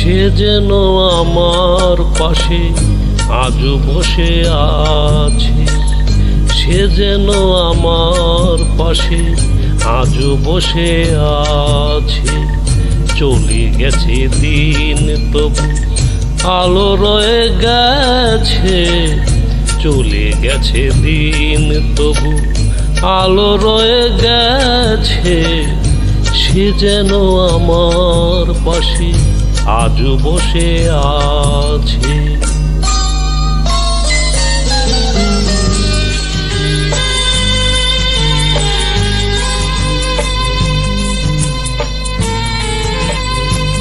সে যেন আমার পাশে আজও বসে আছে, সে যেন আমার পাশে আজও বসে আছে। চলে গেছে দিন তবু আলো রয়ে গেছে, চলে গেছে দিন তবু আলো রয়ে গেছে। সে যেন আমার পাশে আজও বসে আছে।